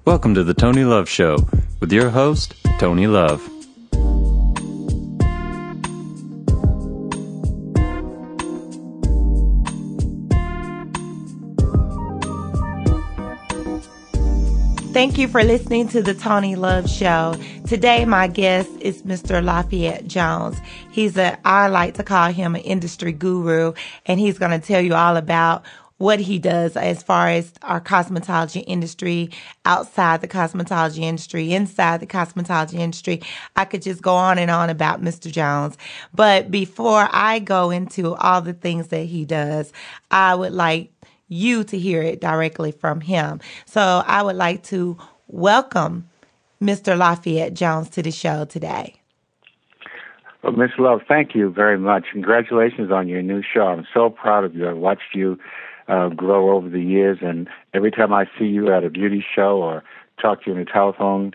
Welcome to the Toni Love Show with your host, Toni Love. Thank you for listening to the Toni Love Show. Today, my guest is Mr. Lafayette Jones. I like to call him an industry guru, and he's going to tell you all about what he does as far as our cosmetology industry, outside the cosmetology industry, inside the cosmetology industry. I could just go on and on about Mr. Jones. But before I go into all the things that he does, I would like you to hear it directly from him. So I would like to welcome Mr. Lafayette Jones to the show today. Well, Miss Love, thank you very much. Congratulations on your new show. I'm so proud of you. I've watched you grow over the years, and every time I see you at a beauty show or talk to you on the telephone,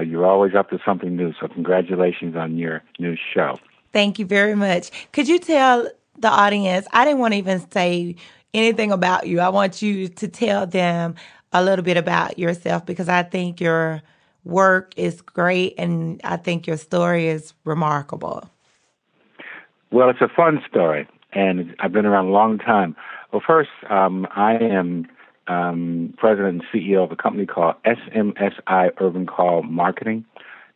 you're always up to something new. So congratulations on your new show. Thank you very much. Could you tell the audience, I didn't want to even say anything about you. I want you to tell them a little bit about yourself, because I think your work is great and I think your story is remarkable. Well, it's a fun story, and I've been around a long time. Well, first, I am president and CEO of a company called SMSI Urban Call Marketing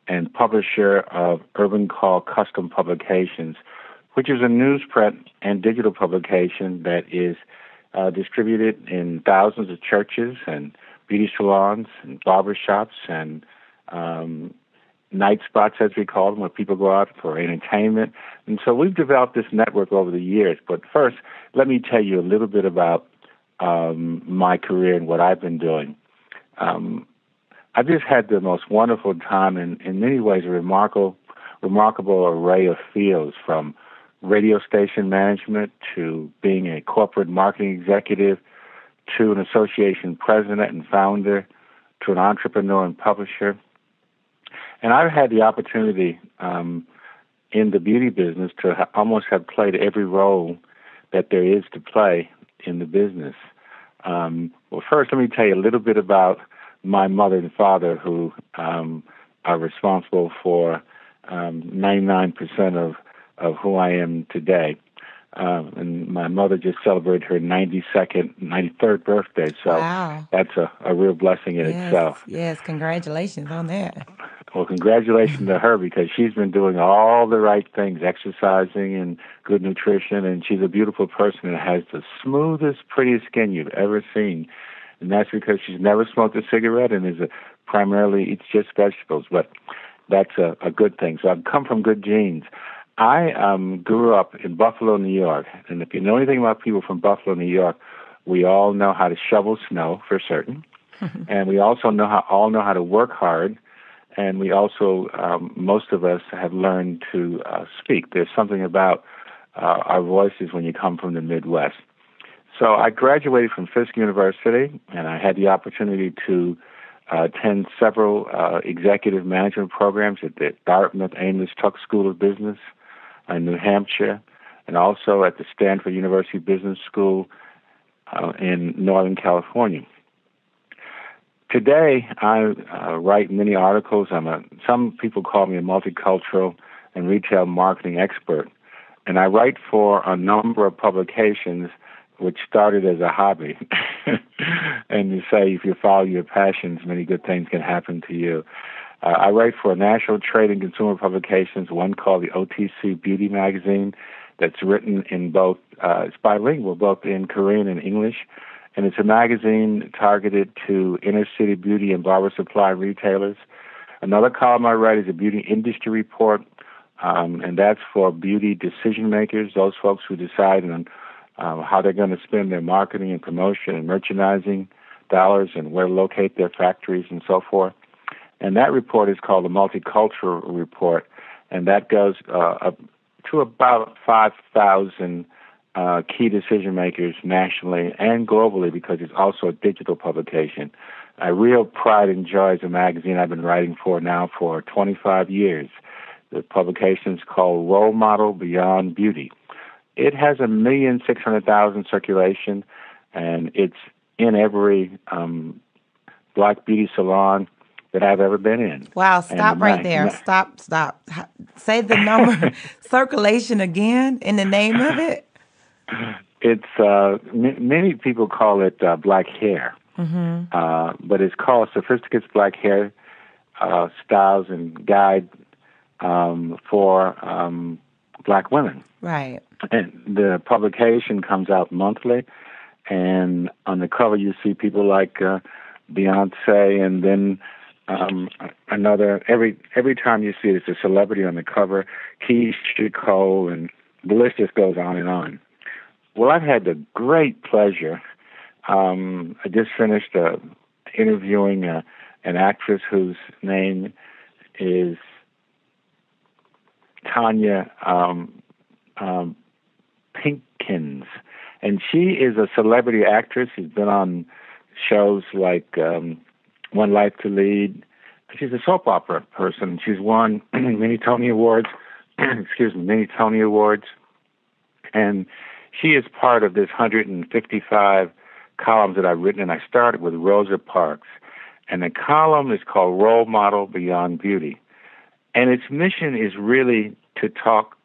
and publisher of Urban Call Custom Publications, which is a newsprint and digital publication that is distributed in thousands of churches and beauty salons and barbershops and night spots, as we call them, where people go out for entertainment. And so we've developed this network over the years. But first, let me tell you a little bit about my career and what I've been doing. I've just had the most wonderful time, and in many ways a remarkable array of fields, from radio station management to being a corporate marketing executive to an association president and founder to an entrepreneur and publisher. And I've had the opportunity in the beauty business to almost have played every role that there is to play in the business. Well, first, let me tell you a little bit about my mother and father, who are responsible for 99% of who I am today. And my mother just celebrated her 93rd birthday, so wow. That's a real blessing in itself. Yes, congratulations on that. Well, congratulations to her, because she's been doing all the right things, exercising and good nutrition, and she's a beautiful person and has the smoothest, prettiest skin you've ever seen. And that's because she's never smoked a cigarette and primarily eats just vegetables, but that's a good thing. So I've come from good genes. I grew up in Buffalo, New York, and if you know anything about people from Buffalo, New York, we all know how to shovel snow for certain, and we also know how to work hard, and we also, most of us have learned to speak. There's something about our voices when you come from the Midwest. So I graduated from Fisk University, and I had the opportunity to attend several executive management programs at the Dartmouth Ames Tuck School of Business in New Hampshire, and also at the Stanford University Business School in Northern California. Today, I write many articles. Some people call me a multicultural and retail marketing expert, and I write for a number of publications which started as a hobby. And you say, if you follow your passions, many good things can happen to you. I write for national trade and consumer publications, one called the OTC Beauty Magazine, that's written in both, it's bilingual, both in Korean and English. And it's a magazine targeted to inner-city beauty and barber supply retailers. Another column I write is a beauty industry report, and that's for beauty decision-makers, those folks who decide on how they're going to spend their marketing and promotion and merchandising dollars and where to locate their factories and so forth. And that report is called the Multicultural Report, and that goes up to about 5,000 key decision makers nationally and globally, because it's also a digital publication. I real pride and joy as a magazine I've been writing for now for 25 years. The publication is called Role Model Beyond Beauty. It has 1,600,000 circulation, and it's in every black beauty salon that I've ever been in. Wow, stop right there. Stop. Say the number, circulation again in the name of it. It's, many people call it black hair, but it's called Sophisticated Black Hair Styles and Guide for black women. Right. And the publication comes out monthly, and on the cover you see people like Beyonce, and then every time you see it, it's a celebrity on the cover, Keisha Cole, and the list just goes on and on. Well, I've had the great pleasure. I just finished interviewing an actress whose name is Tanya Pinkins, and she is a celebrity actress. She's been on shows like One Life to Lead. She's a soap opera person. She's won many Tony Awards. Many Tony Awards, and she is part of this 155 columns that I've written. And I started with Rosa Parks, and the column is called Role Model Beyond Beauty, and its mission is really to talk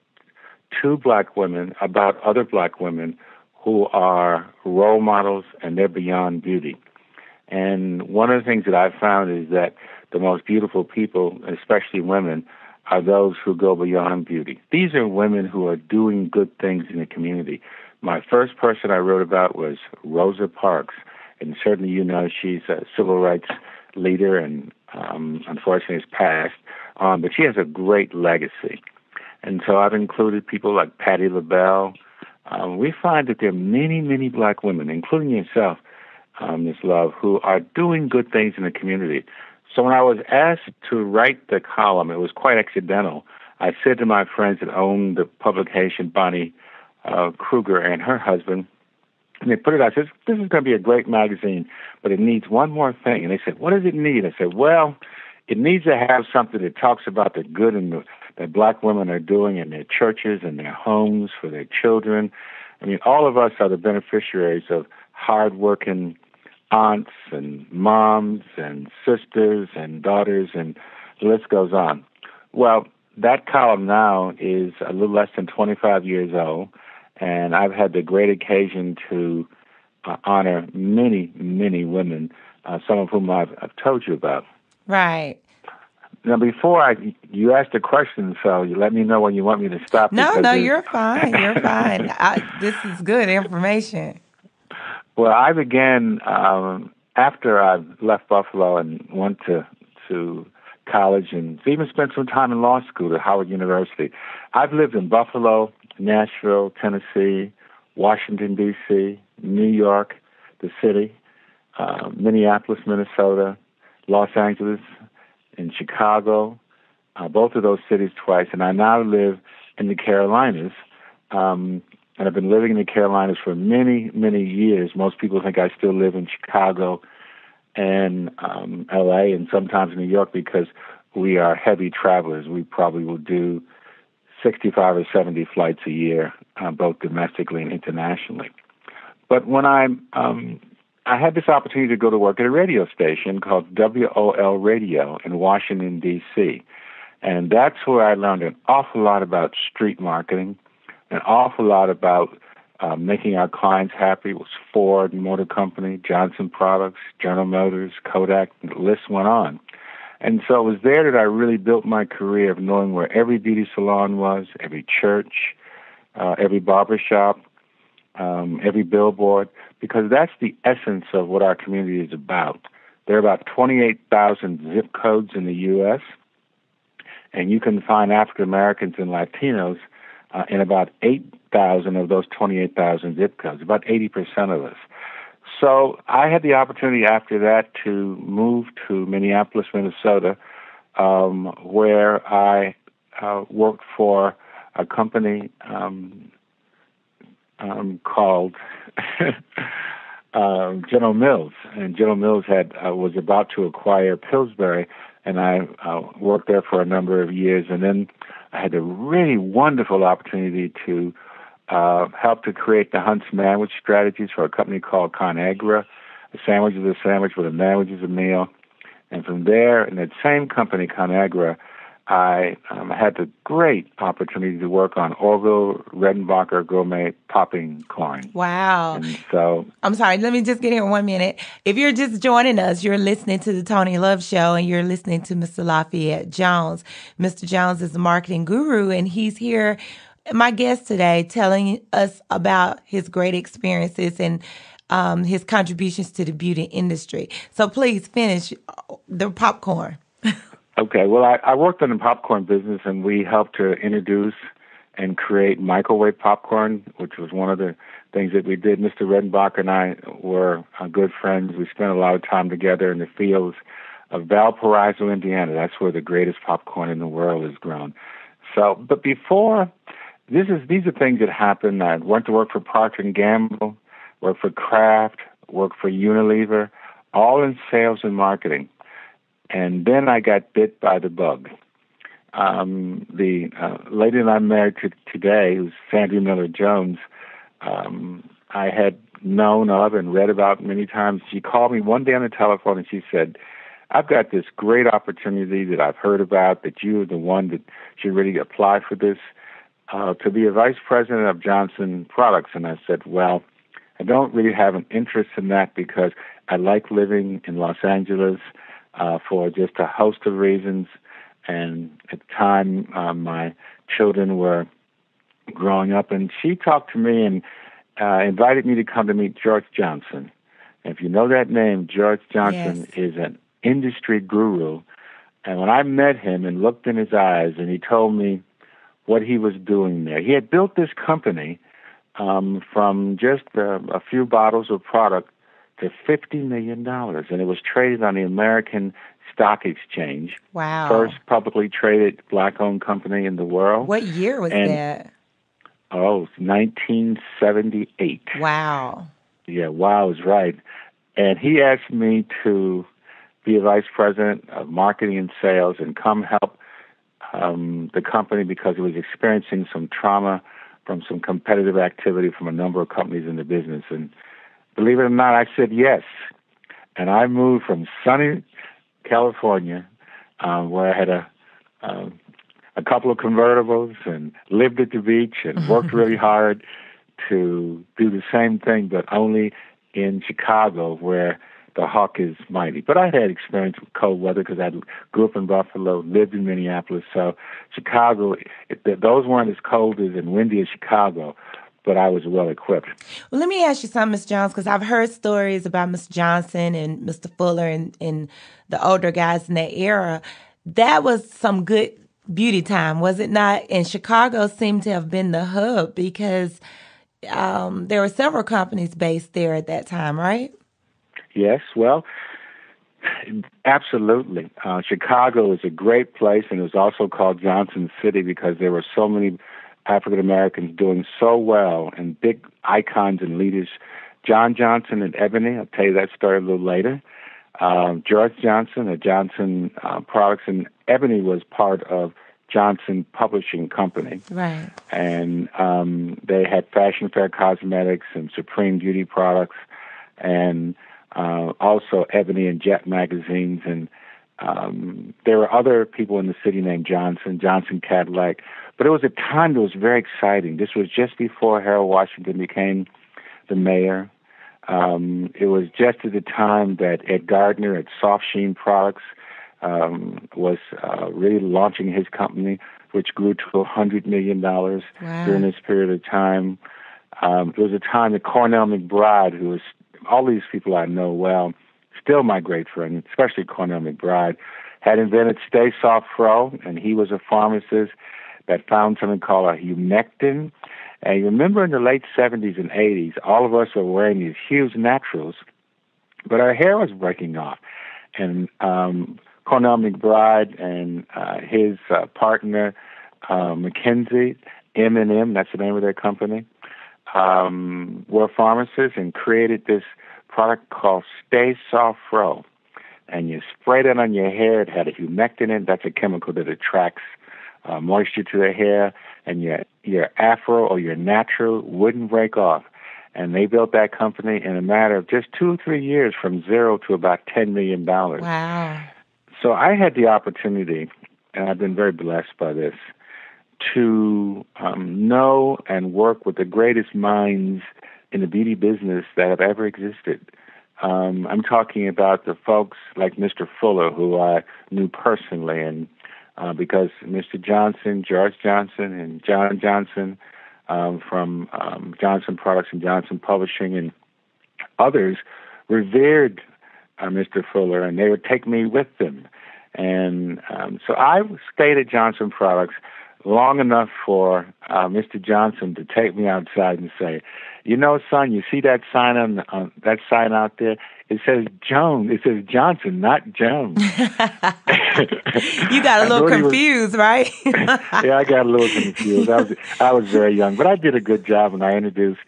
to black women about other black women who are role models and they're beyond beauty. And one of the things that I've found is that the most beautiful people, especially women, are those who go beyond beauty. These are women who are doing good things in the community. My first person I wrote about was Rosa Parks, and certainly you know she's a civil rights leader and unfortunately has passed on, but she has a great legacy. And so I've included people like Patti LaBelle. We find that there are many, many black women, including yourself, Ms. Love, who are doing good things in the community. So when I was asked to write the column, it was quite accidental. I said to my friends that owned the publication, Bonnie Kruger and her husband, and they put it out, I said, this is going to be a great magazine, but it needs one more thing. And they said, what does it need? I said, well, it needs to have something that talks about the good that black women are doing in their churches and their homes for their children. I mean, all of us are the beneficiaries of hardworking aunts and moms and sisters and daughters, and the list goes on. Well, that column now is a little less than 25 years old, and I've had the great occasion to honor many, many women, some of whom I've told you about. Right. Now, before you asked a question, so you let me know when you want me to stop. No, you're fine. You're fine. This is good information. Well, I began after I left Buffalo and went to college and even spent some time in law school at Howard University. I've lived in Buffalo, Nashville, Tennessee, Washington, D.C., New York, the city, Minneapolis, Minnesota, Los Angeles, in Chicago, both of those cities twice, and I now live in the Carolinas. And I've been living in the Carolinas for many, many years. Most people think I still live in Chicago and L.A. and sometimes New York because we are heavy travelers. We probably will do 65 or 70 flights a year, both domestically and internationally. But when I had this opportunity to go to work at a radio station called WOL Radio in Washington, D.C., and that's where I learned an awful lot about street marketing, an awful lot about making our clients happy. It was Ford Motor Company, Johnson Products, General Motors, Kodak, and the list went on. And so it was there that I really built my career of knowing where every beauty salon was, every church, every barbershop, every billboard, because that's the essence of what our community is about. There are about 28,000 zip codes in the U.S., and you can find African Americans and Latinos in about 8,000 of those 28,000 zip codes, about 80% of us. So I had the opportunity after that to move to Minneapolis, Minnesota, where I worked for a company called General Mills, and General Mills was about to acquire Pillsbury, and I worked there for a number of years, and then I had a really wonderful opportunity to help to create the Hunt Manwich strategies for a company called ConAgra. a sandwich is a sandwich, but a sandwich is a meal. And from there, in that same company, ConAgra, I had the great opportunity to work on Orville Redenbacher gourmet popping corn. Wow. And so, I'm sorry, let me just get here 1 minute. If you're just joining us, you're listening to the Toni Love Show, and you're listening to Mr. Lafayette Jones. Mr. Jones is a marketing guru, and he's here, my guest today, telling us about his great experiences and his contributions to the beauty industry. So please finish the popcorn. okay, well, I worked in the popcorn business, and we helped to introduce and create microwave popcorn, which was one of the things that we did. Mr. Redenbacher and I were good friends. We spent a lot of time together in the fields of Valparaiso, Indiana. That's where the greatest popcorn in the world is grown. So, but before, these are things that happened. I went to work for Procter & Gamble, worked for Kraft, worked for Unilever, all in sales and marketing. And then I got bit by the bug. The lady that I'm married to today, who's Sandy Miller-Jones, I had known of and read about many times. She called me one day on the telephone and she said, I've got this great opportunity that I've heard about, that you are the one that should really apply for this, to be a vice president of Johnson Products. And I said, well, I don't really have an interest in that because I like living in Los Angeles for just a host of reasons. And at the time, my children were growing up, and she talked to me and invited me to come to meet George Johnson. And if you know that name, George Johnson is an industry guru. And when I met him and looked in his eyes, and he told me what he was doing there, he had built this company from just a few bottles of product to $50 million, and it was traded on the American Stock Exchange. Wow. First publicly traded black-owned company in the world. What year was that? Oh, 1978. Wow. Yeah, wow is right. And he asked me to be a vice president of marketing and sales and come help the company because it was experiencing some trauma from some competitive activity from a number of companies in the business. And believe it or not, I said yes. And I moved from sunny California, where I had a couple of convertibles and lived at the beach and worked really hard, to do the same thing, but only in Chicago, where the hawk is mighty. But I had experience with cold weather because I grew up in Buffalo, lived in Minneapolis. So Chicago, those weren't as cold as and windy as Chicago, but I was well equipped. Well, let me ask you something, Ms. Jones, because I've heard stories about Mr. Johnson and Mr. Fuller and the older guys in that era. That was some good beauty time, was it not? And Chicago seemed to have been the hub because there were several companies based there at that time, right? Yes, well, absolutely. Chicago is a great place, and it was also called Johnson City because there were so many African Americans doing so well and big icons and leaders. John Johnson and Ebony, I'll tell you that story a little later. George Johnson at Johnson Products, and Ebony was part of Johnson Publishing Company. Right. And they had Fashion Fair Cosmetics and Supreme Beauty Products, and also Ebony and Jet magazines. And there were other people in the city named Johnson Cadillac. But it was a time that was very exciting. This was just before Harold Washington became the mayor. It was just at the time that Ed Gardner at Soft Sheen Products was really launching his company, which grew to $100 million during this period of time. It was a time that Cornell McBride, who was, all these people I know well, still my great friend, especially Cornell McBride, had invented Stay Soft Fro, and he was a pharmacist that found something called a humectant. And you remember in the late 70s and 80s, all of us were wearing these huge naturals, but our hair was breaking off. And Cornell McBride and his partner, McKinsey, M&M, that's the name of their company, were pharmacists and created this product called Stay Soft Fro. And you sprayed it on your hair. It had a humectant in it. That's a chemical that attracts moisture to the hair, and your afro or your natural wouldn't break off. And they built that company in a matter of just 2 or 3 years from zero to about $10 million. Wow. So I had the opportunity, and I've been very blessed by this, to know and work with the greatest minds in the beauty business that have ever existed. I'm talking about the folks like Mr. Fuller, who I knew personally, and because Mr. Johnson, George Johnson, and John Johnson from Johnson Products and Johnson Publishing and others revered Mr. Fuller, and they would take me with them. And so I stayed at Johnson Products long enough for Mr. Johnson to take me outside and say, "You know, son, you see that sign on that sign out there? It says Jones. It says Johnson, not Jones." You got a little confused, right? Yeah, I got a little confused. I was very young, but I did a good job, and I introduced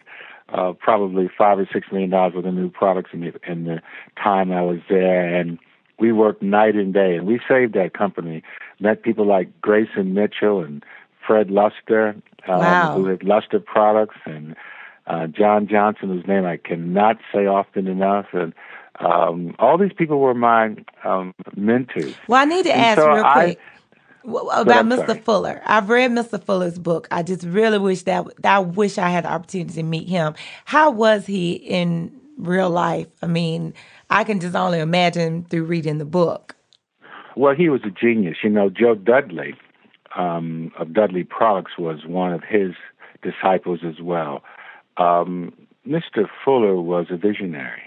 probably $5 or $6 million worth of new products in the time I was there, and we worked night and day, and we saved that company. Met people like Grayson Mitchell and Fred Luster, Wow. who had Luster Products, and John Johnson, whose name I cannot say often enough, and all these people were my mentors. Well, I need to ask real quick about Mr. Fuller. I've read Mr. Fuller's book. I just really wish I wish I had the opportunity to meet him. How was he in real life? I mean, I can just only imagine through reading the book. Well, he was a genius. You know, Joe Dudley of Dudley Products was one of his disciples as well. Mr. Fuller was a visionary.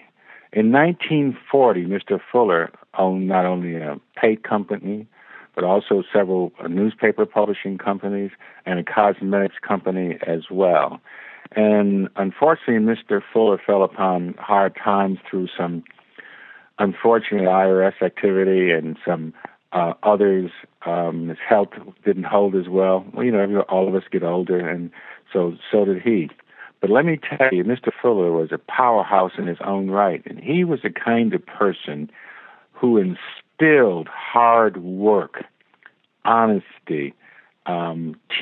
In 1940, Mr. Fuller owned not only a paint company, but also several newspaper publishing companies and a cosmetics company as well. And unfortunately, Mr. Fuller fell upon hard times through some unfortunate IRS activity and some others. His health didn't hold as well. Well, you know, all of us get older, and so did he. But let me tell you, Mr. Fuller was a powerhouse in his own right, and he was the kind of person who instilled hard work, honesty,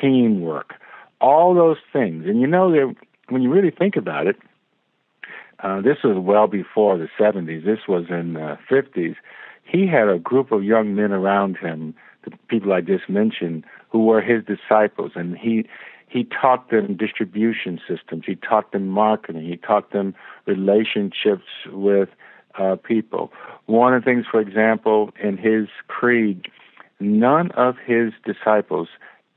teamwork, all those things. And you know, when you really think about it, this was well before the 70s. This was in the 50s. He had a group of young men around him, the people I just mentioned, who were his disciples, and he taught them distribution systems. He taught them marketing. He taught them relationships with people. One of the things, for example, in his creed, none of his disciples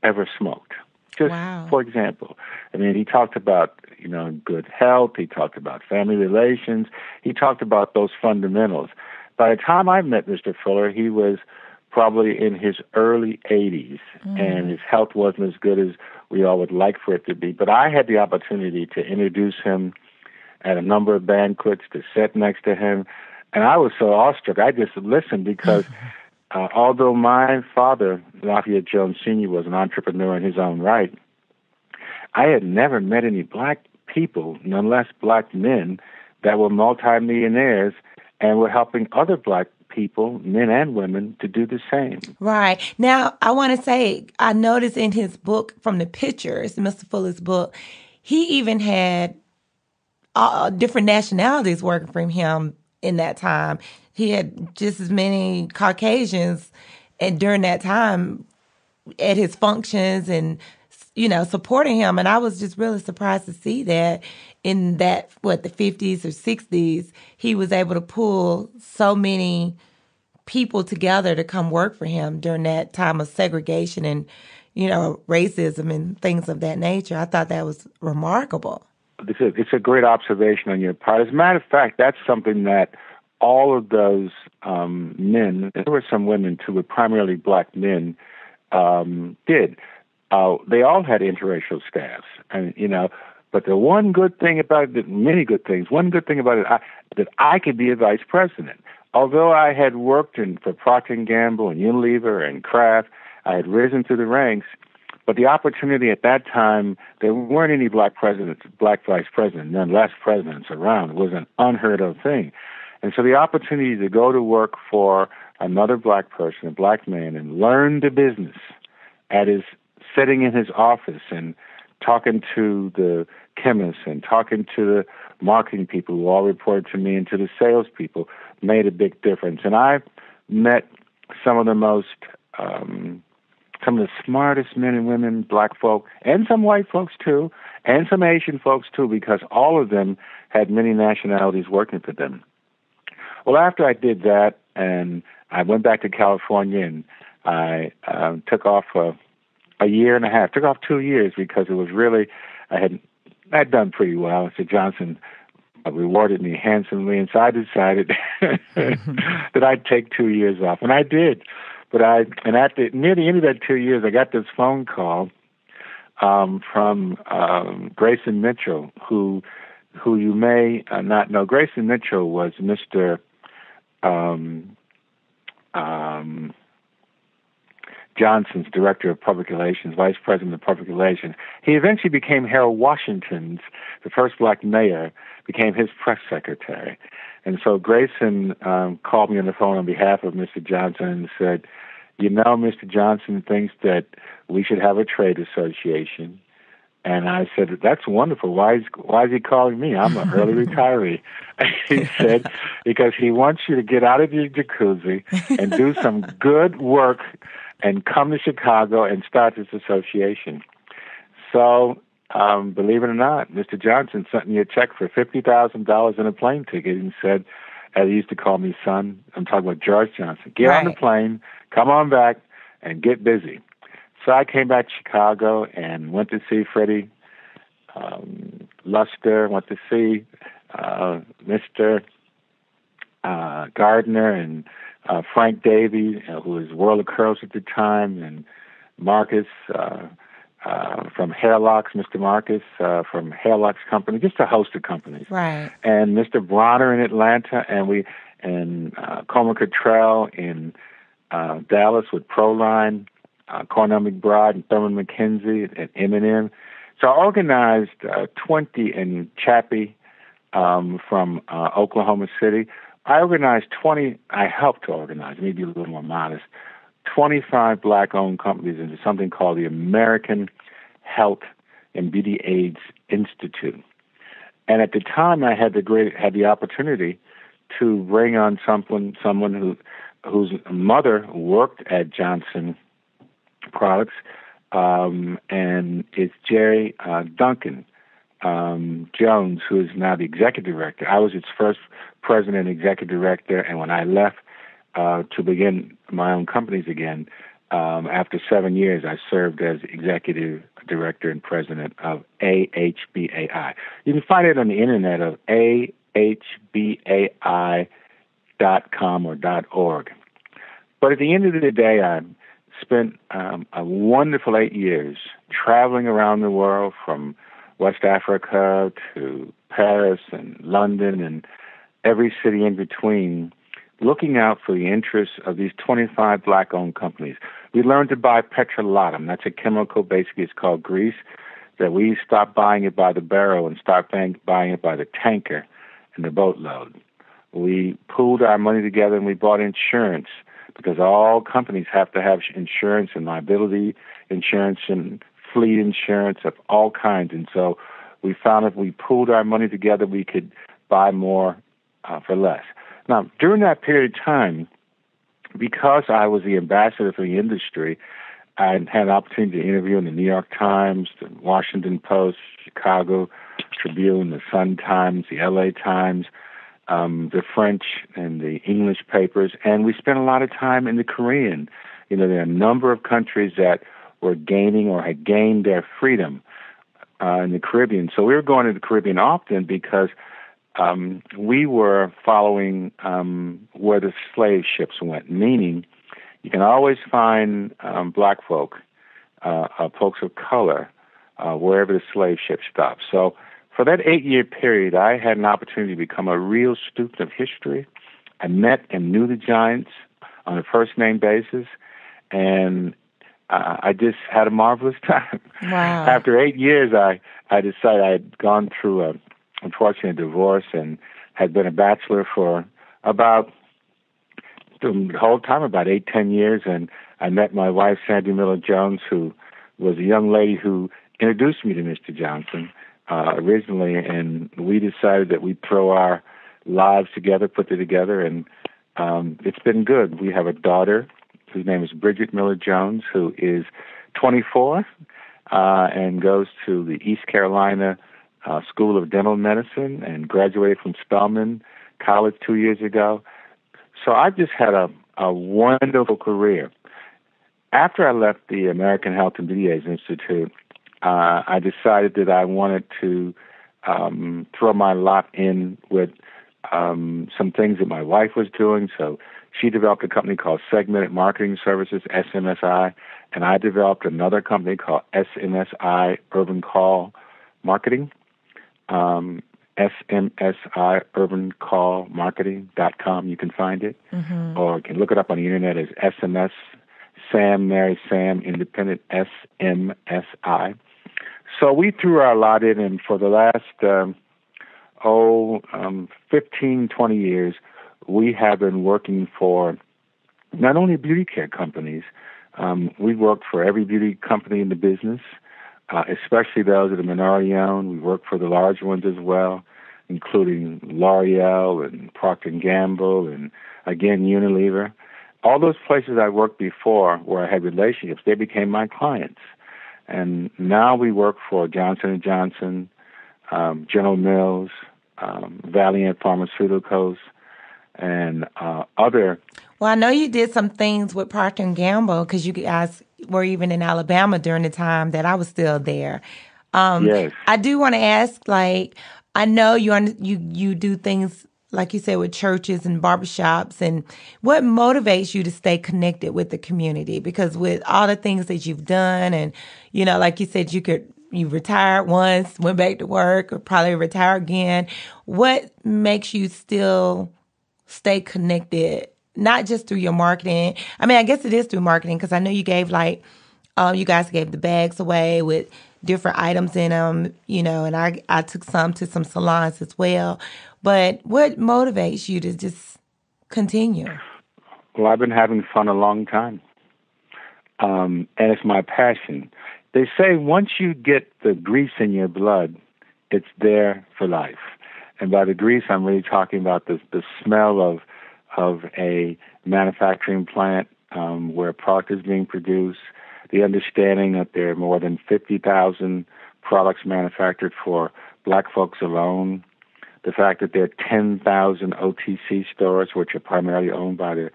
ever smoked. Just wow. For example, I mean, he talked about, you know, good health. He talked about family relations. He talked about those fundamentals. By the time I met Mr. Fuller, he was probably in his early 80s, and his health wasn't as good as we all would like for it to be. But I had the opportunity to introduce him at a number of banquets, to sit next to him, and I was so awestruck. I just listened because although my father, Lafayette Jones Sr., was an entrepreneur in his own right, I had never met any black people, none less black men, that were multimillionaires and were helping other black people, men and women, to do the same. Right. Now, I want to say, I noticed in his book, from the pictures, Mr. Fuller's book, he even had different nationalities working for him in that time. He had just as many Caucasians, and during that time at his functions and, you know, supporting him. And I was just really surprised to see that in that, the 50s or 60s, he was able to pull so many people together to come work for him during that time of segregation and, you know, racism and things of that nature. I thought that was remarkable. It's a great observation on your part. As a matter of fact, that's something that all of those men, there were some women too, but primarily black men, did. They all had interracial staffs, and you know. But the one good thing about it, many good things. One good thing about it, that I could be a vice president. Although I had worked for Procter & Gamble and Unilever and Kraft, I had risen through the ranks. But the opportunity at that time, there weren't any black vice presidents, none less presidents around. It was an unheard of thing. And so the opportunity to go to work for another black person, a black man, and learn the business sitting in his office and talking to the chemists and talking to the marketing people who all reported to me and to the salespeople made a big difference. And I met some of the most, some of the smartest men and women, black folk, and some white folks too, and some Asian folks too, because all of them had many nationalities working for them. Well, after I did that, and I went back to California, and I took off a year and a half, took off 2 years, because it was really, I'd done pretty well. So Johnson rewarded me handsomely, and so I decided that I'd take 2 years off, and I did. But near the end of that 2 years, I got this phone call from Grayson Mitchell, who you may not know. Grayson Mitchell was Mr. Johnson's director of public relations, vice president of public relations. He eventually became Harold Washington's, the first black mayor, became his press secretary. And so Grayson called me on the phone on behalf of Mr. Johnson and said, you know, Mr. Johnson thinks that we should have a trade association. And I said, that's wonderful. Why is he calling me? I'm an early retiree. He said, because he wants you to get out of your jacuzzi and do some good work and come to Chicago and start this association. So, believe it or not, Mr. Johnson sent me a check for $50,000 and a plane ticket and said, as he used to call me son, I'm talking about George Johnson, get on the plane, come on back, and get busy. So I came back to Chicago and went to see Freddie Luster, went to see Mr. Gardner and Frank Davey, who was World of Curls at the time, and Marcus from Hairlocks, Mr. Marcus from Hairlocks Company, just a host of companies. Right. And Mr. Bronner in Atlanta, and Coleman Cottrell in Dallas with Proline, Cornell McBride and Thurman McKenzie and M&M. So I organized 20 in Chappie from Oklahoma City. I organized 20, I helped to organize, maybe a little more modest, 25 black-owned companies into something called the American Health and Beauty AIDS Institute. And at the time, I had the opportunity to bring on someone whose mother worked at Johnson Products, and it's Jerry Duncan Jones, who is now the executive director. I was its first president and executive director, and when I left to begin my own companies again, after 7 years, I served as executive director and president of AHBAI. You can find it on the internet of ahbai.com or .org. But at the end of the day, I spent a wonderful 8 years traveling around the world, from West Africa to Paris and London and every city in between, looking out for the interests of these 25 black-owned companies. We learned to buy petrolatum. That's a chemical, basically it's called grease, that we stopped buying it by the barrel and start buying it by the tanker and the boatload. We pooled our money together and we bought insurance, because all companies have to have insurance and liability insurance and fleet insurance of all kinds. And so we found if we pooled our money together, we could buy more for less. Now, during that period of time, because I was the ambassador for the industry, I had an opportunity to interview in the New York Times, the Washington Post, Chicago Tribune, the Sun Times, the LA Times, the French and the English papers, and we spent a lot of time in the Caribbean. You know, there are a number of countries that were gaining or had gained their freedom in the Caribbean. So we were going to the Caribbean often because we were following where the slave ships went, meaning you can always find black folk, folks of color, wherever the slave ship stopped. So for that 8-year period, I had an opportunity to become a real student of history. I met and knew the giants on a first-name basis, and I just had a marvelous time. Wow. After 8 years, I decided I had gone through a unfortunate divorce and had been a bachelor for about the whole time, about 8-10 years, and I met my wife, Sandy Miller Jones, who was a young lady who introduced me to Mr. Johnson originally, and we decided that we'd throw our lives together, put it together, and it's been good. We have a daughter whose name is Bridget Miller Jones, who is 24 and goes to the East Carolina School of Dental Medicine and graduated from Spelman College 2 years ago. So I've just had a wonderful career. After I left the American Health and Beauty Aids Institute, I decided that I wanted to throw my lot in with some things that my wife was doing. So she developed a company called Segmented Marketing Services, SMSI, and I developed another company called SMSI Urban Call Marketing, SMSIUrbanCallMarketing.com. You can find it, or you can look it up on the internet as SMS Sam Mary Sam Independent SMSI. So we threw our lot in, and for the last 15, 20 years, we have been working for not only beauty care companies. We've worked for every beauty company in the business, especially those that are minority-owned. We work for the large ones as well, including L'Oreal and Procter & Gamble and, again, Unilever. All those places I worked before where I had relationships, they became my clients. And now we work for Johnson & Johnson, General Mills, Valiant Pharmaceuticals, and other. Well, I know you did some things with Procter & Gamble because you guys were even in Alabama during the time that I was still there. Yes. I do want to ask, like, I know you do things, like you said, with churches and barbershops, and what motivates you to stay connected with the community? Because with all the things that you've done, and, you know, like you said, you retired once, went back to work, or probably retire again. What makes you still stay connected, not just through your marketing? I mean, I guess it is through marketing, because I know you gave, like, you guys gave the bags away with different items in them, you know, and I took some to some salons as well. But what motivates you to just continue? Well, I've been having fun a long time, and it's my passion. They say once you get the grease in your blood, it's there for life. And by the grease, I'm really talking about the smell of a manufacturing plant where a product is being produced, the understanding that there are more than 50,000 products manufactured for black folks alone, the fact that there are 10,000 OTC stores, which are primarily owned by the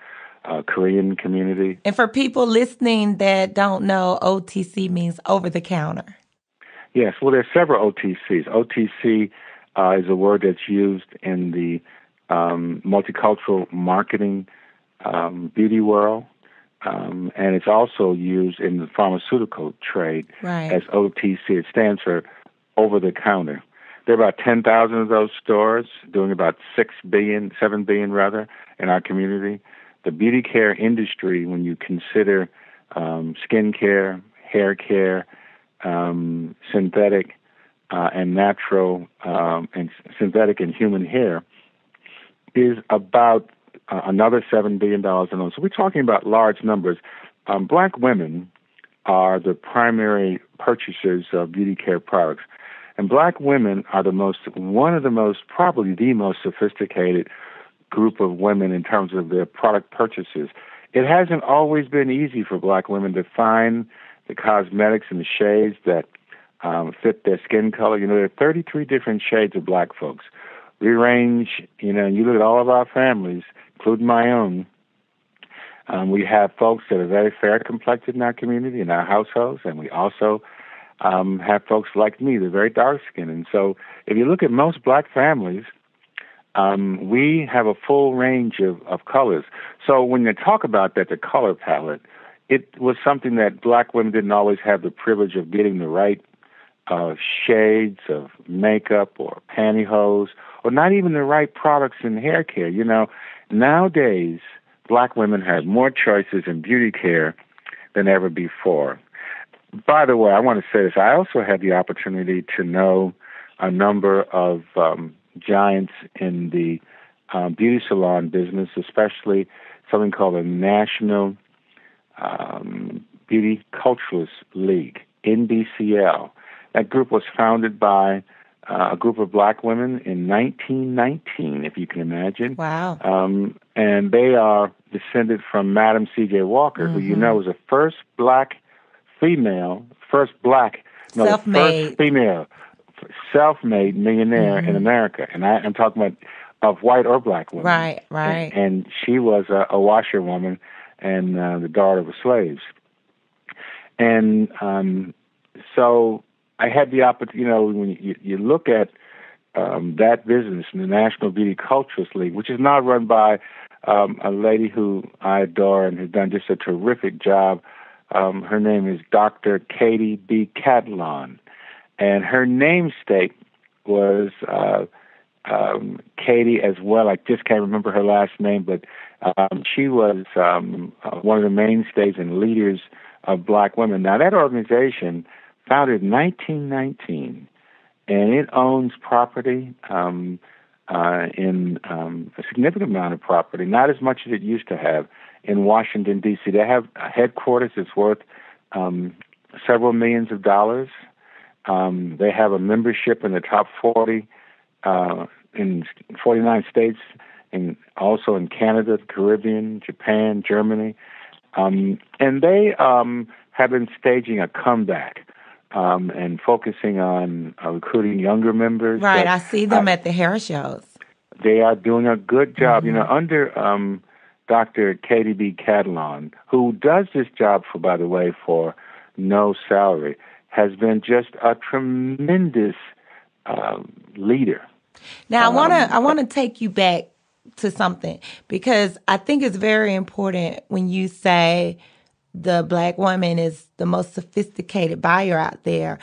Korean community. And for people listening that don't know, OTC means over-the-counter. Yes, well, there are several OTCs. OTC is a word that's used in the multicultural marketing beauty world, and it's also used in the pharmaceutical trade as OTC. It stands for over-the-counter. There are about 10,000 of those stores, doing about $7 billion in our community. The beauty care industry, when you consider skin care, hair care, synthetic and natural, and synthetic and human hair, is about another $7 billion in those. So we're talking about large numbers. Black women are the primary purchasers of beauty care products. And black women are probably the most sophisticated group of women in terms of their product purchases. It hasn't always been easy for black women to find the cosmetics and the shades that fit their skin color. You know, there are 33 different shades of black folks. We range, you know, you look at all of our families, including my own, we have folks that are very fair complected in our community, in our households, and we also have folks like me, they're very dark-skinned. And so if you look at most black families, we have a full range of colors. So when you talk about that, the color palette, it was something that black women didn't always have the privilege of getting the right shades of makeup or pantyhose, or not even the right products in hair care. You know, nowadays, black women have more choices in beauty care than ever before. By the way, I want to say this. I also had the opportunity to know a number of giants in the beauty salon business, especially something called the National Beauty Culturalist League, NBCL. That group was founded by a group of black women in 1919, if you can imagine. Wow. And they are descended from Madam C.J. Walker, who you know was the first black female, Self-made. first female self-made millionaire in America. And I'm talking about of white or black women. Right. And she was a washerwoman and the daughter of slaves. And so I had the opportunity, when you look at that business, the National Beauty Culturist League, which is now run by a lady who I adore and has done just a terrific job. Her name is Dr. Katie B. Catalon, and her namesake was Katie as well. I just can't remember her last name, but she was one of the mainstays and leaders of black women. Now, that organization, founded in 1919, and it owns property in a significant amount of property, not as much as it used to have, in Washington, D.C. They have a headquarters that's worth several millions of dollars. They have a membership in the top 40 in 49 states, and also in Canada, the Caribbean, Japan, Germany. And they have been staging a comeback and focusing on recruiting younger members. Right, I see them at the hair shows. They are doing a good job. Under Dr. Katie B. Catalon, who does this job by the way, for no salary, has been just a tremendous leader. Now, I want to take you back to something, because I think it's very important when you say the black woman is the most sophisticated buyer out there,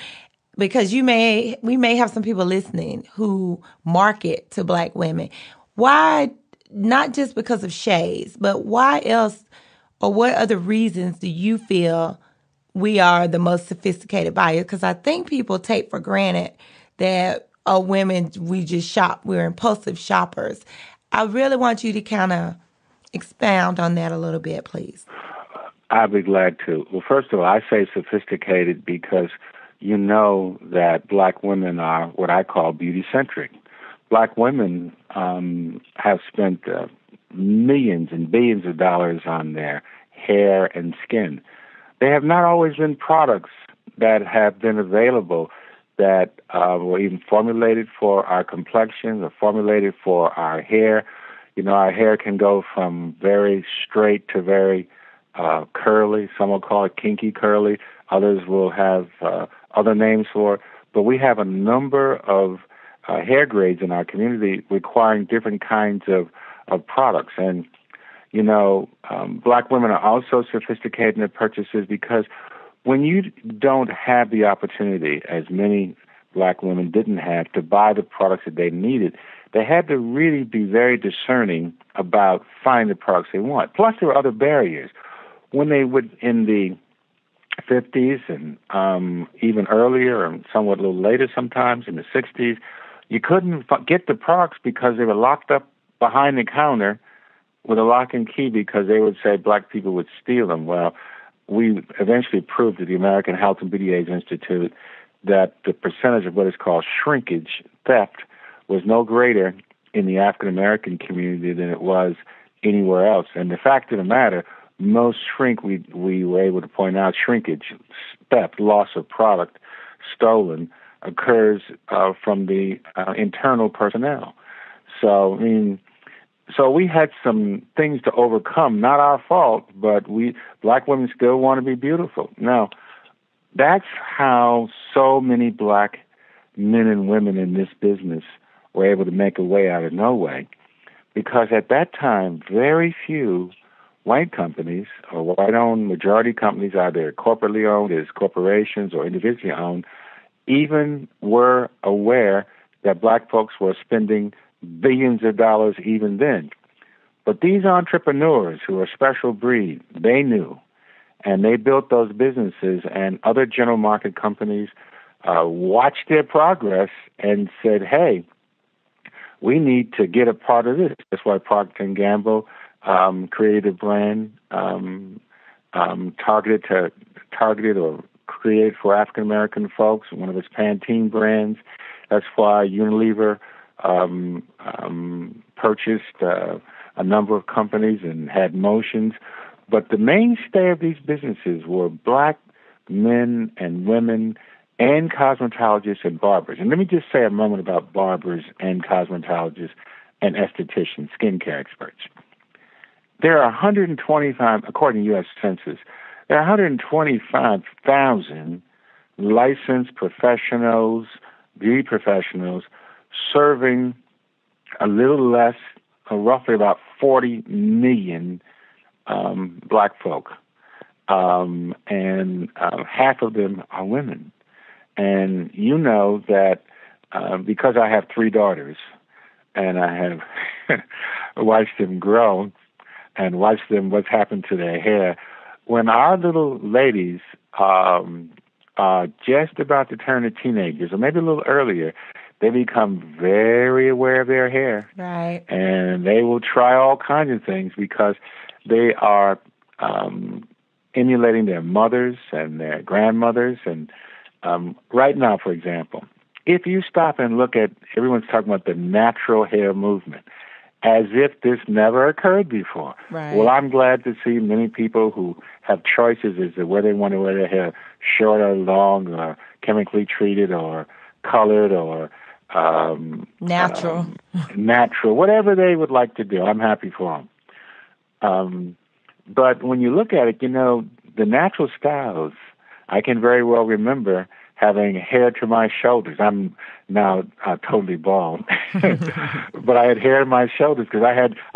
because we may have some people listening who market to black women. Why? Not just because of shades, but why else, or what other reasons do you feel we are the most sophisticated buyers? Because I think people take for granted that women, we just shop, we're impulsive shoppers. I really want you to kind of expound on that a little bit, please. I'd be glad to. Well, first of all, I say sophisticated because you know that black women are what I call beauty-centric. Black women have spent millions and billions of dollars on their hair and skin. They have not always been products that have been available that were even formulated for our complexion or formulated for our hair. Our hair can go from very straight to very curly. Some will call it kinky curly. Others will have other names for it. But we have a number of hair grades in our community requiring different kinds of products. And, black women are also sophisticated in their purchases because when you don't have the opportunity, as many black women didn't have, to buy the products that they needed, they had to really be very discerning about finding the products they want. Plus, there were other barriers. When they would, in the 50s and even earlier and somewhat a little later sometimes, in the 60s, you couldn't get the products because they were locked up behind the counter with a lock and key because they would say black people would steal them. Well, we eventually proved at the American Health and Beauty Aids Institute that the percentage of what is called shrinkage, theft, was no greater in the African-American community than it was anywhere else. And the fact of the matter, most shrink, we were able to point out, shrinkage, theft, loss of product, stolen, occurs from the internal personnel. So, so we had some things to overcome, not our fault, but black women still want to be beautiful. Now, that's how so many black men and women in this business were able to make a way out of no way, because at that time, very few white companies or white-owned majority companies, either corporately owned as corporations or individually owned, even were aware that black folks were spending billions of dollars even then. But these entrepreneurs who are a special breed, they knew, and they built those businesses, and other general market companies watched their progress and said, hey, we need to get a part of this. That's why Procter & Gamble created a brand targeted or created for African American folks, one of its Pantene brands. That's why Unilever purchased a number of companies and had motions. But the mainstay of these businesses were black men and women and cosmetologists and barbers. And let me just say a moment about barbers and cosmetologists and estheticians, skincare experts. There are 125, according to U.S. Census, there are 125,000 licensed professionals, beauty professionals, serving a little less, roughly about 40 million black folk. And half of them are women. And you know that because I have 3 daughters, and I have watched them grow and watched them what's happened to their hair, when our little ladies are just about to turn to teenagers, or maybe a little earlier, they become very aware of their hair. Right. And they will try all kinds of things because they are emulating their mothers and their grandmothers. And right now, for example, if you stop and look at, everyone's talking about the natural hair movement, as if this never occurred before. Right. Well, I'm glad to see many people who have choices as to whether they want to wear their hair short or long or chemically treated or colored or natural, whatever they would like to do. I'm happy for them. But when you look at it, you know, the natural styles, I can very well remember having hair to my shoulders. I'm now totally bald, but I had hair to my shoulders because I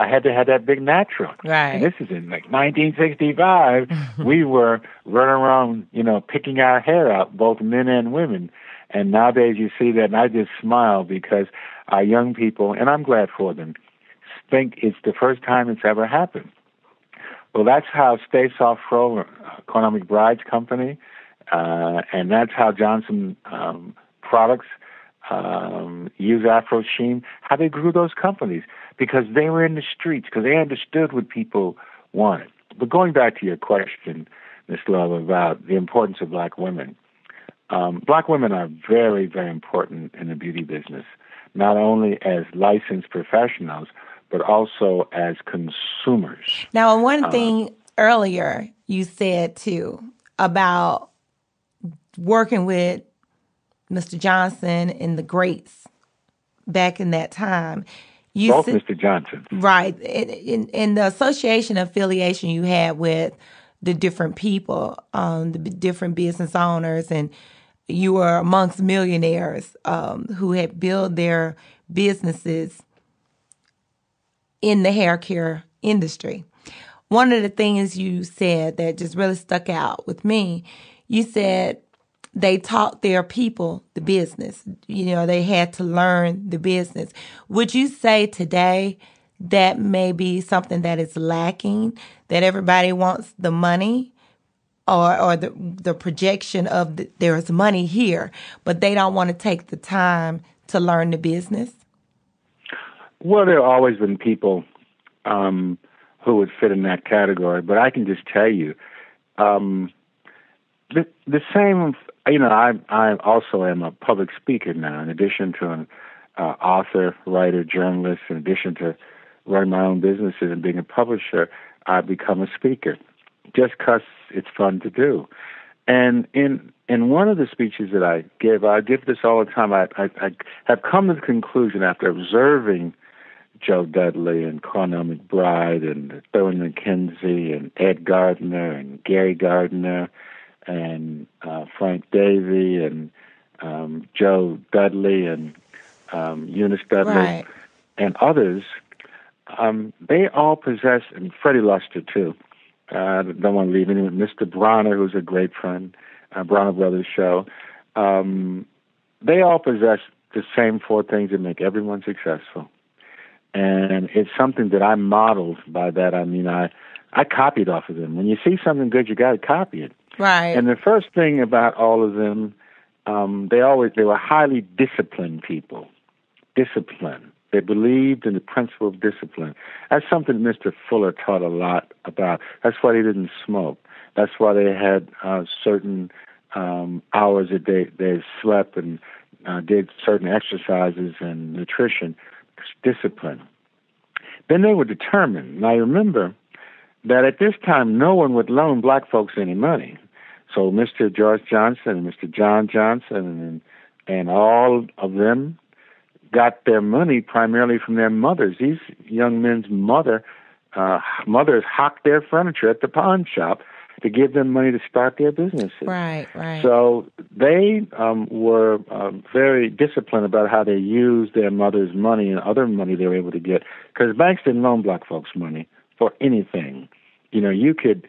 had to have that big natural. Right. And this is in like 1965. We were running around, you know, picking our hair out, both men and women. And nowadays you see that, and I just smile because our young people, and I'm glad for them, think it's the first time it's ever happened. Well, that's how Stay Soft Fro, Cornell McBride's company, and that's how Johnson Products use Afro Sheen, how they grew those companies, because they were in the streets, because they understood what people wanted. But going back to your question, Ms. Love, about the importance of black women, black women are very, very important in the beauty business, not only as licensed professionals, but also as consumers. Now, one thing earlier you said, too, about working with Mr. Johnson and the greats back in that time. Both Mr. Johnson. Right. In the association affiliation you had with the different people, the different business owners, and you were amongst millionaires who had built their businesses in the hair care industry. One of the things you said that just really stuck out with me, you said they taught their people the business. You know, they had to learn the business. Would you say today that may be something that is lacking, that everybody wants the money or the projection of there's money here, but they don't want to take the time to learn the business? Well, there have always been people who would fit in that category, but I can just tell you, the same, you know, I also am a public speaker now, in addition to an author, writer, journalist, in addition to running my own businesses and being a publisher, I've become a speaker just because it's fun to do. And in one of the speeches that I give this all the time, I have come to the conclusion after observing Joe Dudley and Cornell McBride and Thurman McKenzie and Ed Gardner and Gary Gardner and Frank Davey and Joe Dudley and Eunice Dudley, right, and others, they all possess, and Freddie Luster too, don't want to leave anyone, Mr. Bronner, who's a great friend, Bronner Brothers show, they all possess the same 4 things that make everyone successful. And it's something that I modeled by that. I mean, I copied off of them. When you see something good, you got to copy it. right. And the first thing about all of them, they were highly disciplined people. Discipline. They believed in the principle of discipline. That's something Mr. Fuller taught a lot about. That's why they didn't smoke. That's why they had certain hours that they slept and did certain exercises and nutrition, discipline. Then they were determined. Now, remember that at this time, no one would loan black folks any money. So Mr. George Johnson and Mr. John Johnson and all of them got their money primarily from their mothers. These young men's mothers hocked their furniture at the pawn shop to give them money to start their businesses. Right. So they were very disciplined about how they used their mother's money and other money they were able to get, because banks didn't loan black folks money for anything. You could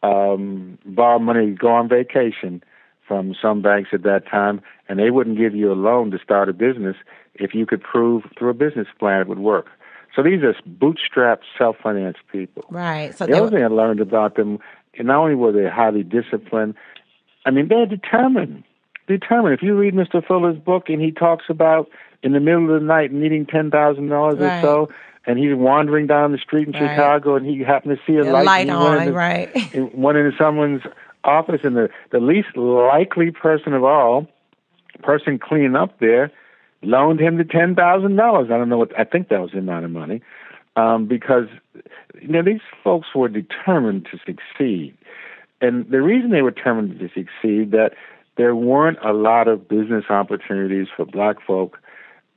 borrow money, go on vacation from some banks at that time, and they wouldn't give you a loan to start a business if you could prove through a business plan it would work. So these are bootstrapped, self-financed people. Right. So the other thing I learned about them, not only were they highly disciplined, they're determined. If you read Mr. Fuller's book and he talks about in the middle of the night needing $10,000 or so, and he's wandering down the street in Chicago and he happened to see a light on, went into someone's office, and the least likely person of all, person cleaning up there, loaned him the $10,000. I think that was the amount of money, because these folks were determined to succeed. And the reason they were determined to succeed, that there weren't a lot of business opportunities for black folk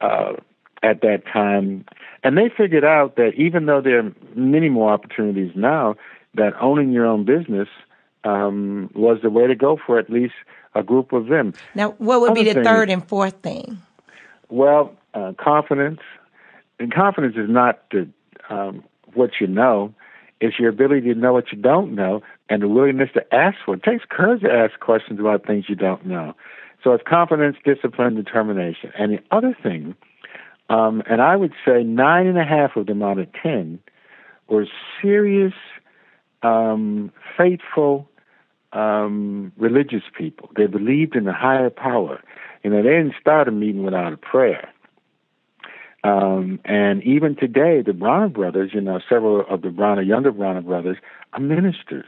at that time. And they figured out that even though there are many more opportunities now, that owning your own business was the way to go for at least a group of them. Now, what would be the third and fourth thing? Well, confidence. And confidence is not what you know. It's your ability to know what you don't know and the willingness to ask for it. It takes courage to ask questions about things you don't know. So it's confidence, discipline, determination. And the other thing, and I would say 9.5 of them out of 10 were serious, faithful, religious people. They believed in a higher power. They didn't start a meeting without a prayer. And even today, the Bronner brothers, several of the younger Bronner brothers are ministers.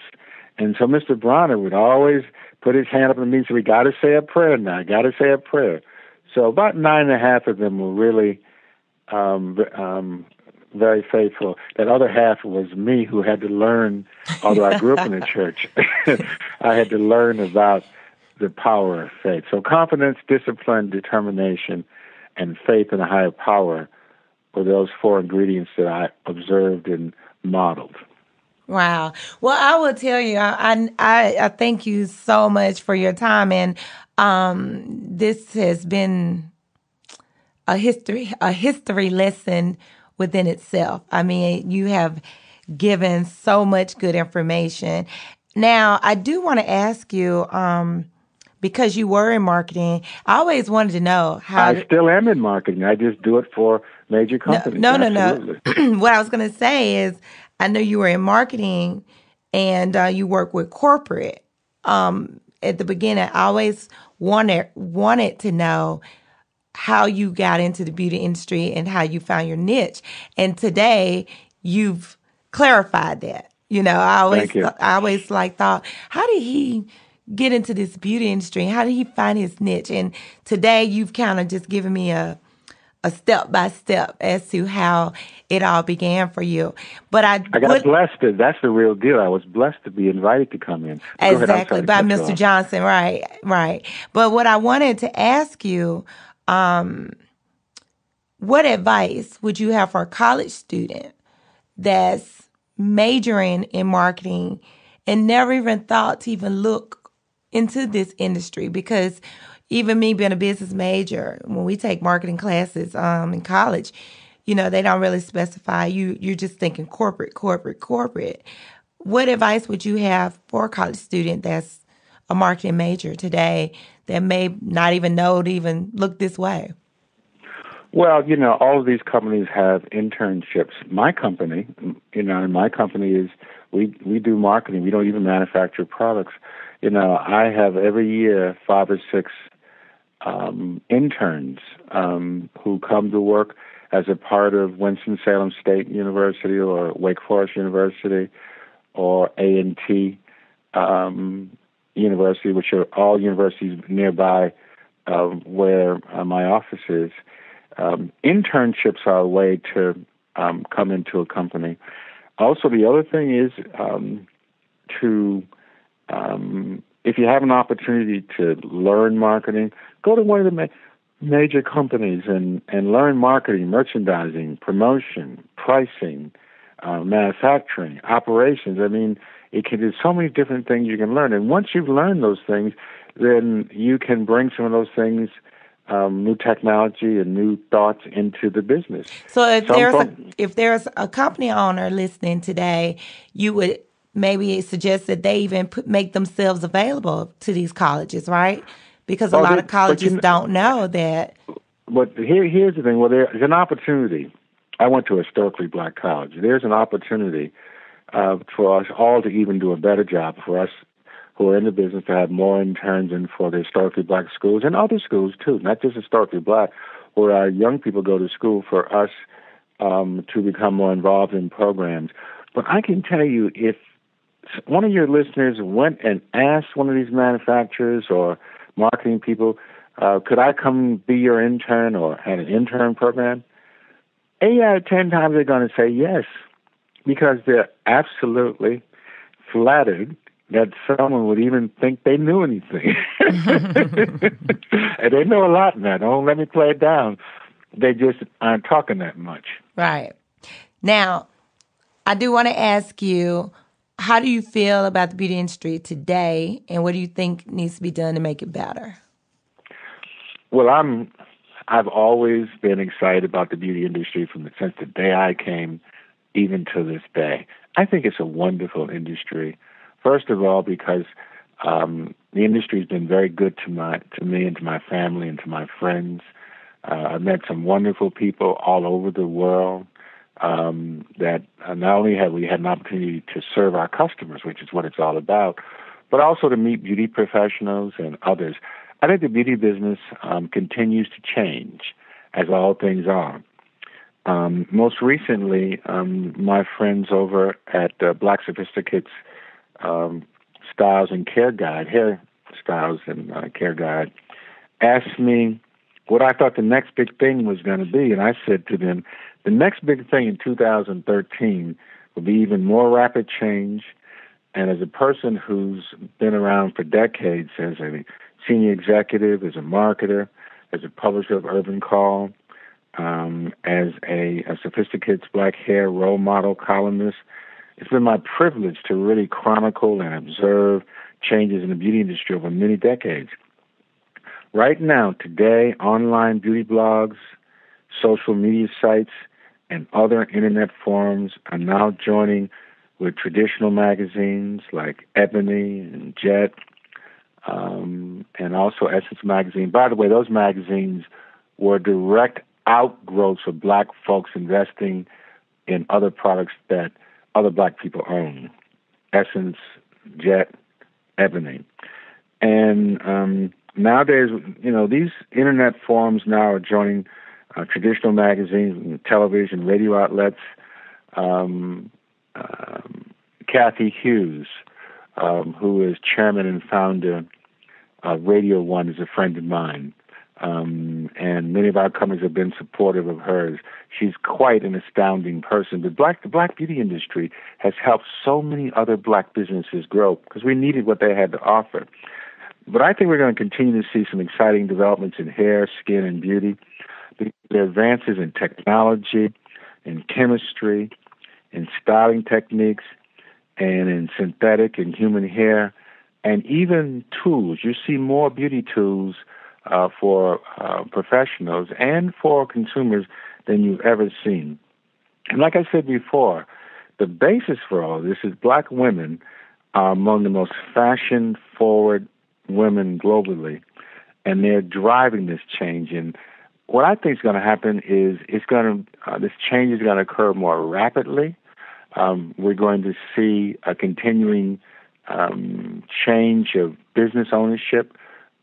And so Mr. Bronner would always put his hand up in the meeting, so we got to say a prayer now, got to say a prayer. So about 9.5 of them were really very faithful. That other half was me, who had to learn, although I grew up in the church, I had to learn about the power of faith. So confidence, discipline, determination, and faith in a higher power were those 4 ingredients that I observed and modeled. Wow. Well, I will tell you, I thank you so much for your time. And this has been a history lesson within itself. You have given so much good information. Now, I do want to ask you, because you were in marketing, I always wanted to know how... I still am in marketing. I just do it for major companies. No. What I was going to say is, I know you were in marketing and you work with corporate. At the beginning, I always wanted to know how you got into the beauty industry and how you found your niche. And today, you've clarified that. I always thought, how did he get into this beauty industry? How did he find his niche? And today, you've kind of just given me a step by step as to how it all began for you. But I got blessed. That's the real deal. I was blessed to be invited to come in. Exactly, by Mr. Johnson. Right. But what I wanted to ask you, what advice would you have for a college student that's majoring in marketing and never even thought to even look into this industry? Because even me being a business major, when we take marketing classes in college, they don't really specify. You're just thinking corporate. What advice would you have for a college student that's a marketing major today that may not even know to even look this way? Well, all of these companies have internships. My company, is we do marketing. We don't even manufacture products. I have every year 5 or 6 interns who come to work as a part of Winston-Salem State University or Wake Forest University or A&T. University, which are all universities nearby where my office is. Internships are a way to come into a company. Also, the other thing is to if you have an opportunity to learn marketing, go to one of the major companies and learn marketing, merchandising, promotion, pricing, manufacturing, operations. I mean, there's so many different things you can learn. And once you've learned those things, then you can bring some of those things, new technology and new thoughts into the business. So if there's a company owner listening today, you would maybe suggest that they even make themselves available to these colleges, right? Because a lot of colleges don't know that. But here's the thing. Well, there's an opportunity. I went to a historically black college. There's an opportunity for us all to even do a better job, for us who are in the business to have more interns and for the historically black schools and other schools too, not just historically black, where our young people go to school, for us to become more involved in programs. But I can tell you, if one of your listeners went and asked one of these manufacturers or marketing people, could I come be your intern or had an intern program? 8 out of 10 times they're going to say yes, because they're absolutely flattered that someone would even think they knew anything. And they know a lot now. Don't let me play it down. They just aren't talking that much. Right. Now, I do want to ask you, how do you feel about the beauty industry today, and what do you think needs to be done to make it better? Well, I've always been excited about the beauty industry since the day I came, even to this day. I think it's a wonderful industry. First of all, because the industry has been very good to me and to my family and to my friends. I've met some wonderful people all over the world that not only have we had an opportunity to serve our customers, which is what it's all about, but also to meet beauty professionals and others. I think the beauty business continues to change, as all things are. Most recently, my friends over at Black Sophisticates Styles and Care Guide, Hair Styles and Care Guide, asked me what I thought the next big thing was going to be. And I said to them, the next big thing in 2013 will be even more rapid change. And as a person who's been around for decades as a senior executive, as a marketer, as a publisher of Urban Call, as a Sophisticates Black Hair role model columnist, it's been my privilege to really chronicle and observe changes in the beauty industry over many decades. Right now, today, online beauty blogs, social media sites, and other internet forums are now joining with traditional magazines like Ebony and Jet, and also Essence Magazine. By the way, those magazines were direct outgrowths of black folks investing in other products that other black people own. Essence, Jet, Ebony. And nowadays, these internet forums now are joining traditional magazines, television, radio outlets. Kathy Hughes, who is chairman and founder of Radio One, is a friend of mine. And many of our companies have been supportive of hers. She's quite an astounding person. But the black beauty industry has helped so many other black businesses grow because we needed what they had to offer. But I think we're going to continue to see some exciting developments in hair, skin, and beauty. The advances in technology, in chemistry, in styling techniques, and in synthetic and human hair, and even tools. You see more beauty tools for professionals and for consumers than you've ever seen. And like I said before, the basis for all this is black women are among the most fashion-forward women globally, and they're driving this change. And what I think is going to happen is this change is going to occur more rapidly. We're going to see a continuing change of business ownership.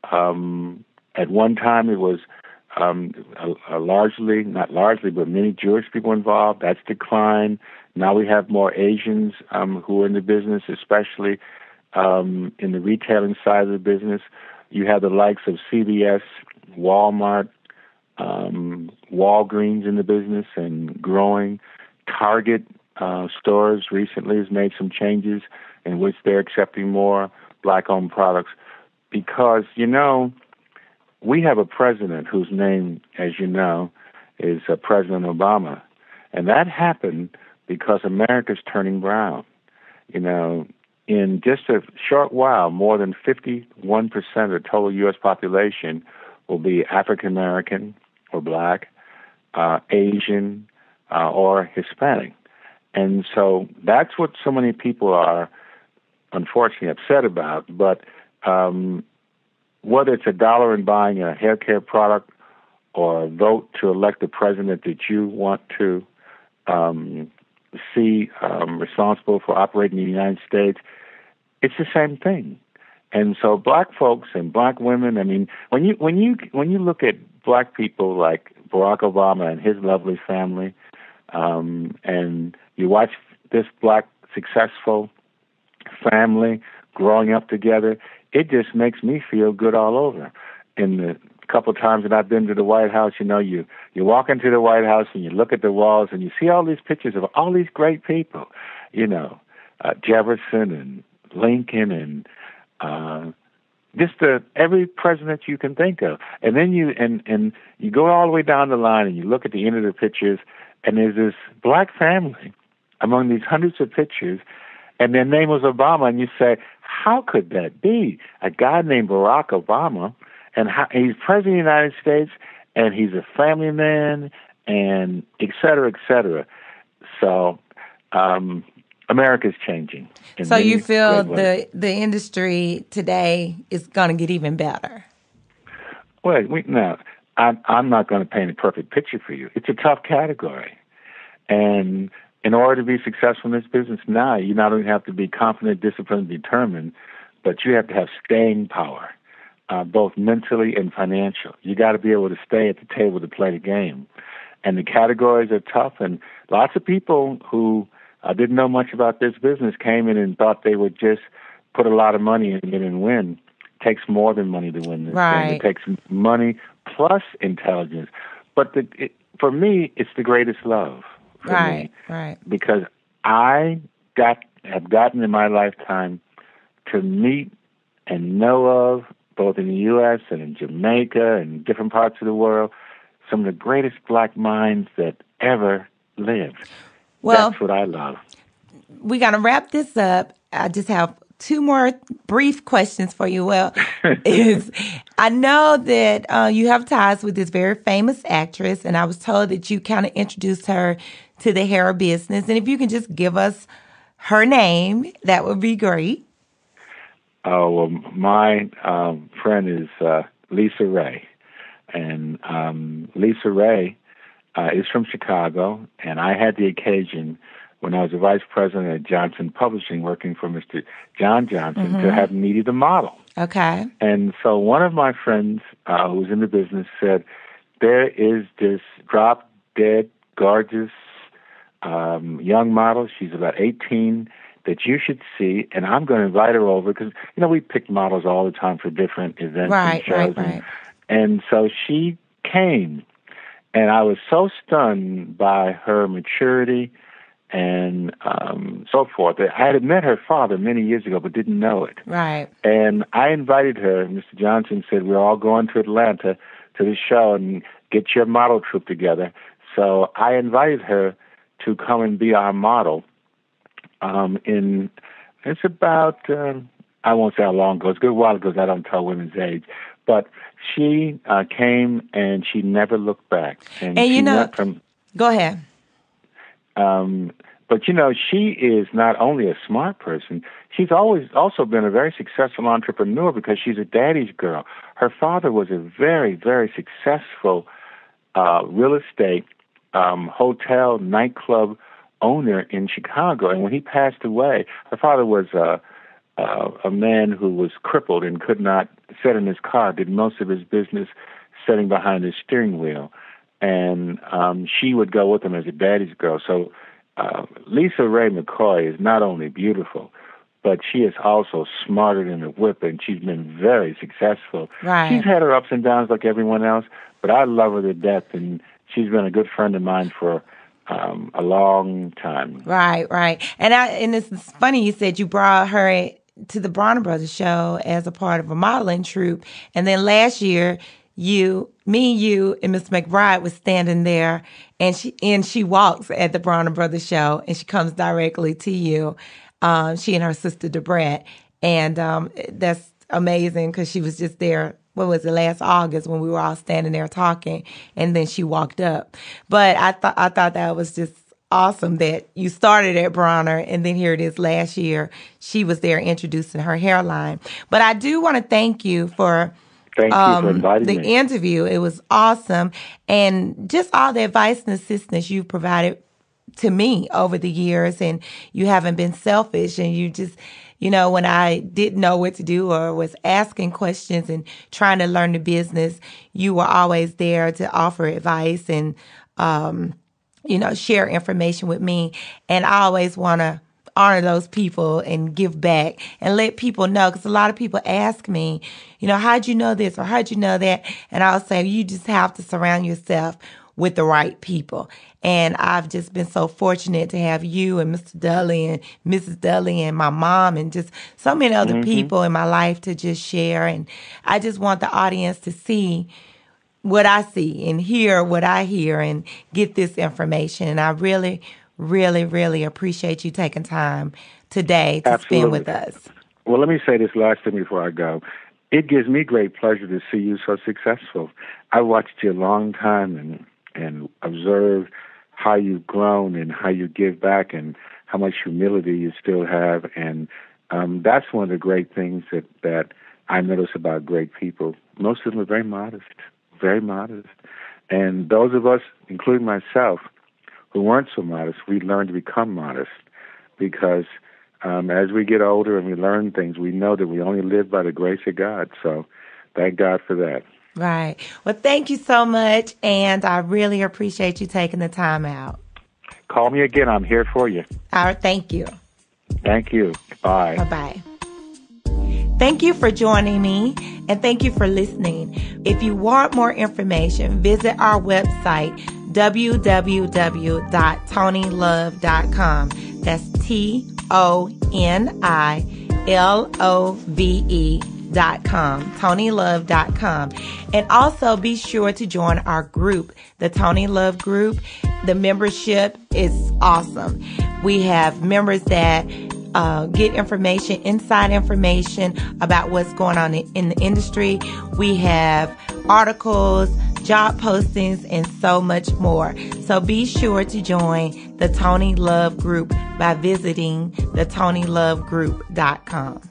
At one time, it was not largely, but many Jewish people involved. That's declined. Now we have more Asians who are in the business, especially. in the retailing side of the business. You have the likes of CVS, Walmart, Walgreens in the business and growing. Target stores recently has made some changes in which they're accepting more black-owned products because, we have a president whose name, as you know, is President Obama. And that happened because America's turning brown. In just a short while, more than 51% of the total U.S. population will be African-American or black, Asian, or Hispanic. And so that's what so many people are unfortunately upset about. But whether it's $1 in buying a hair care product or a vote to elect the president that you want to see responsible for operating in the United States, it's the same thing. And so black folks and black women, I mean, when you look at black people like Barack Obama and his lovely family, and you watch this black successful family growing up together, it just makes me feel good all over. In the couple of times that I've been to the White House, you walk into the White House and you look at the walls and you see all these pictures of all these great people, Jefferson and Lincoln and every president you can think of. And then you go all the way down the line and you look at the end of the pictures and there's this black family among these hundreds of pictures and their name was Obama, and you say, how could that be? A guy named Barack Obama, and he's president of the United States, and he's a family man, and et cetera, et cetera. So America's changing. So you feel the industry today is going to get even better? Well, I'm not going to paint a perfect picture for you. It's a tough category. And in order to be successful in this business now, you not only have to be confident, disciplined, determined, but you have to have staying power, both mentally and financial. You got to be able to stay at the table to play the game. And the categories are tough, and lots of people who didn't know much about this business came in and thought they would just put a lot of money in it and win. It takes more than money to win this game. It takes money plus intelligence. But for me, it's the greatest love. Right. Because I have gotten in my lifetime to meet and know of, both in the U.S. and in Jamaica and different parts of the world, some of the greatest black minds that ever lived. Well, that's what I love. We got to wrap this up. I just have two more brief questions for you. Well, I know that you have ties with this very famous actress, and I was told that you kind of introduced her to the hair business. And if you can just give us her name, that would be great. Oh, well, my friend is Lisa Ray. And Lisa Ray is from Chicago, and I had the occasion when I was the vice president at Johnson Publishing, working for Mr. John Johnson, to have needed a model. Okay. And so one of my friends who was in the business said, there is this drop-dead, gorgeous young model. She's about 18 that you should see, and I'm going to invite her over because, we pick models all the time for different events and shows. Right. And so she came, and I was so stunned by her maturity and so forth. I had met her father many years ago, but didn't know it. Right. And I invited her. Mr. Johnson said, we're all going to Atlanta to the show and get your model troupe together. So I invited her to come and be our model. It's about, I won't say how long ago, it's a good while ago, I don't tell women's age. But she came and she never looked back. And she went from, go ahead. But she is not only a smart person, she's always also been a very successful entrepreneur because she's a daddy's girl. Her father was a very, very successful real estate hotel, nightclub owner in Chicago. And when he passed away, her father was a man who was crippled and could not sit in his car, did most of his business sitting behind his steering wheel. And she would go with him as a daddy's girl. So Lisa Ray McCoy is not only beautiful, but she is also smarter than a whip, and she's been very successful. Right. She's had her ups and downs like everyone else, but I love her to death, and she's been a good friend of mine for a long time. Right. And it's funny you said you brought her to the Bronner Brothers show as a part of a modeling troupe, and then last year you, and Miss McBride was standing there, and she walks at the Bronner Brothers show, and she comes directly to you. She and her sister Debrat, and that's amazing because she was just there. What was it, last August when we were all standing there talking, and then she walked up. But I thought that was just awesome that you started at Bronner, and then here it is last year. She was there introducing her hairline. But I do want to thank you for inviting the me. interview. It was awesome, and just all the advice and assistance you've provided to me over the years, and you haven't been selfish, and you just, when I didn't know what to do or was asking questions and trying to learn the business, you were always there to offer advice and, share information with me. And I always want to honor those people and give back and let people know, because a lot of people ask me, how'd you know this or how'd you know that? And I'll say, you just have to surround yourself with the right people. And I've just been so fortunate to have you and Mr. Dudley and Mrs. Dudley and my mom and just so many other people in my life to just share. And I just want the audience to see what I see and hear what I hear and get this information. And I really, really, really appreciate you taking time today to spend with us. Well, let me say this last thing before I go. It gives me great pleasure to see you so successful. I watched you a long time and observed how you've grown and how you give back and how much humility you still have. And that's one of the great things that I notice about great people. Most of them are very modest. And those of us, including myself, who weren't so modest, we learned to become modest because as we get older and we learn things, we know that we only live by the grace of God. So thank God for that. Right. Well, thank you so much, and I really appreciate you taking the time out. Call me again. I'm here for you. All right. Thank you. Thank you. Bye. Bye-bye. Thank you for joining me, and thank you for listening. If you want more information, visit our website, www.tonilove.com. That's TONILOVE.com, ToniLove.com. And also be sure to join our group, the Toni Love Group. The membership is awesome. We have members that get information, inside information about what's going on in the industry. We have articles, job postings, and so much more. So be sure to join the Toni Love Group by visiting the ToniLoveGroup.com.